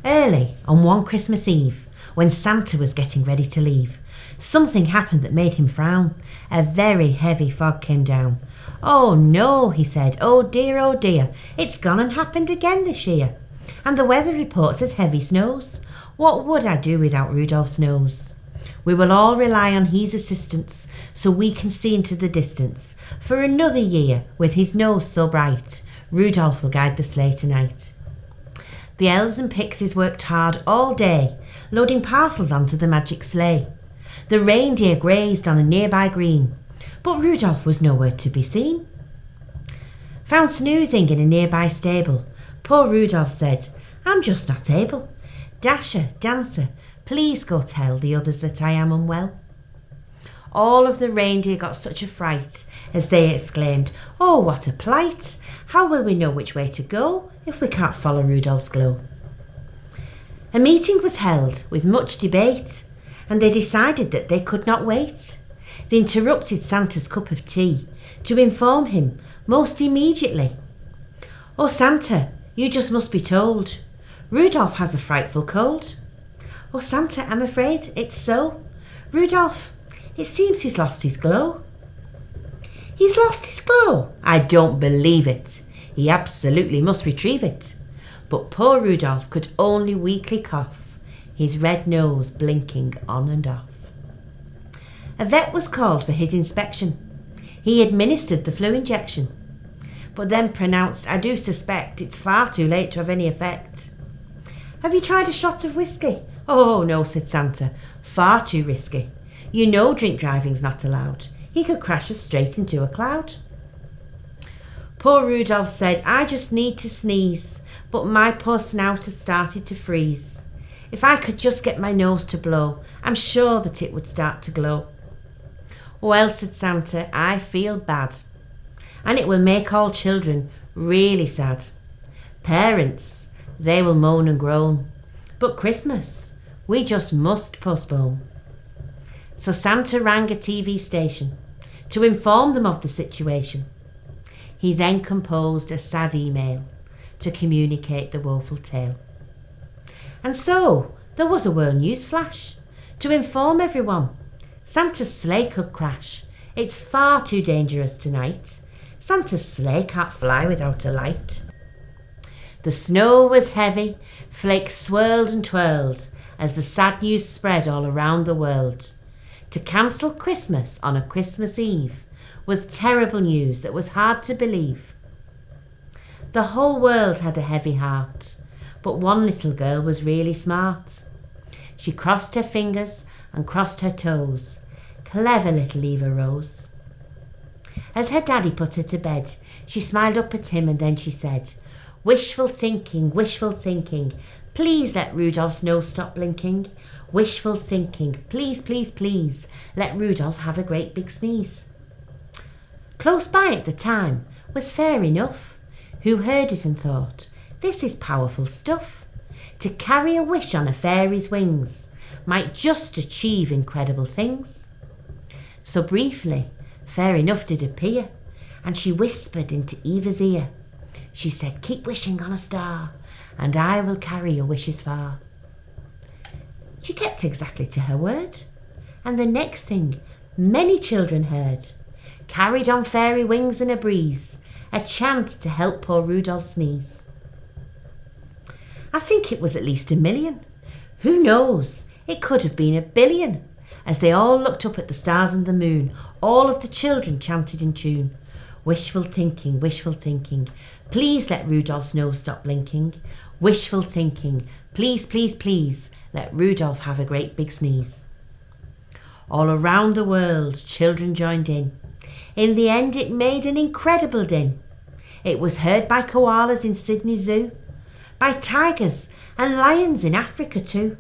Early on one Christmas Eve, when Santa was getting ready to leave, something happened that made him frown. A very heavy fog came down. "Oh no," he said, oh dear, it's gone and happened again this year. And the weather report says heavy snows. What would I do without Rudolph's nose? We will all rely on his assistance, so we can see into the distance. For another year, with his nose so bright, Rudolph will guide the sleigh tonight. The elves and pixies worked hard all day, loading parcels onto the magic sleigh. The reindeer grazed on a nearby green, but Rudolph was nowhere to be seen. Found snoozing in a nearby stable, poor Rudolph said, "I'm just not able. Dasher, Dancer, please go tell the others that I am unwell." All of the reindeer got such a fright as they exclaimed, "Oh, what a plight! How will we know which way to go if we can't follow Rudolph's glow?" A meeting was held with much debate, and they decided that they could not wait. They interrupted Santa's cup of tea to inform him most immediately. "Oh Santa, you just must be told, Rudolph has a frightful cold." "Oh Santa, I'm afraid it's so. Rudolph, it seems he's lost his glow." "He's lost his glow? I don't believe it. He absolutely must retrieve it." But poor Rudolph could only weakly cough, his red nose blinking on and off. A vet was called for his inspection. He administered the flu injection, but then pronounced, "I do suspect it's far too late to have any effect." "Have you tried a shot of whiskey?" "Oh no," said Santa, "far too risky. You know drink driving's not allowed. He could crash us straight into a cloud." Poor Rudolph said, "I just need to sneeze, but my poor snout has started to freeze. If I could just get my nose to blow, I'm sure that it would start to glow." "Well," said Santa, "I feel bad, and it will make all children really sad. Parents, they will moan and groan, but Christmas, we just must postpone." So Santa rang a TV station to inform them of the situation. He then composed a sad email to communicate the woeful tale. And so there was a world news flash to inform everyone. Santa's sleigh could crash. It's far too dangerous tonight. Santa's sleigh can't fly without a light. The snow was heavy, flakes swirled and twirled as the sad news spread all around the world. To cancel Christmas on a Christmas Eve was terrible news that was hard to believe. The whole world had a heavy heart, but one little girl was really smart. She crossed her fingers and crossed her toes. Clever little Eva Rose. As her daddy put her to bed, she smiled up at him and then she said, wishful thinking, please let Rudolph's nose stop blinking. Wishful thinking, please, let Rudolph have a great big sneeze." Close by at the time was Fair Enough, who heard it and thought, this is powerful stuff. To carry a wish on a fairy's wings might just achieve incredible things. So briefly, Fair Enough did appear, and she whispered into Eva's ear. She said, "Keep wishing on a star, and I will carry your wishes far." She kept exactly to her word, and the next thing many children heard, carried on fairy wings in a breeze, a chant to help poor Rudolph sneeze. I think it was at least 1 million. Who knows? It could have been 1 billion. As they all looked up at the stars and the moon, all of the children chanted in tune. Wishful thinking, please let Rudolph's nose stop blinking. Wishful thinking, please, let Rudolph have a great big sneeze. All around the world, children joined in. In the end, it made an incredible din. It was heard by koalas in Sydney Zoo, by tigers and lions in Africa too.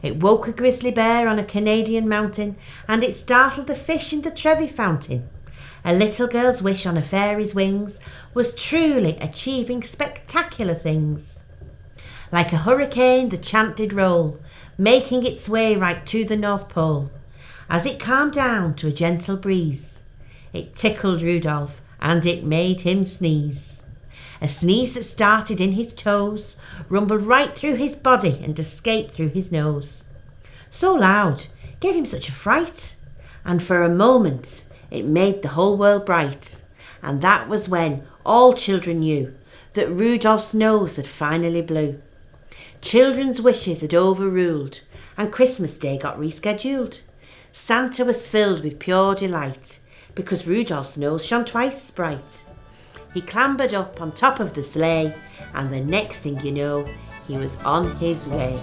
It woke a grizzly bear on a Canadian mountain, and it startled the fish in the Trevi fountain. A little girl's wish on a fairy's wings was truly achieving spectacular things. Like a hurricane, the chant did roll, making its way right to the North Pole. As it calmed down to a gentle breeze, it tickled Rudolph and it made him sneeze. A sneeze that started in his toes rumbled right through his body and escaped through his nose. So loud, gave him such a fright, and for a moment it made the whole world bright. And that was when all children knew that Rudolph's nose had finally blew. Children's wishes had overruled, and Christmas Day got rescheduled. Santa was filled with pure delight, because Rudolph's nose shone twice as bright. He clambered up on top of the sleigh, and the next thing you know, he was on his way.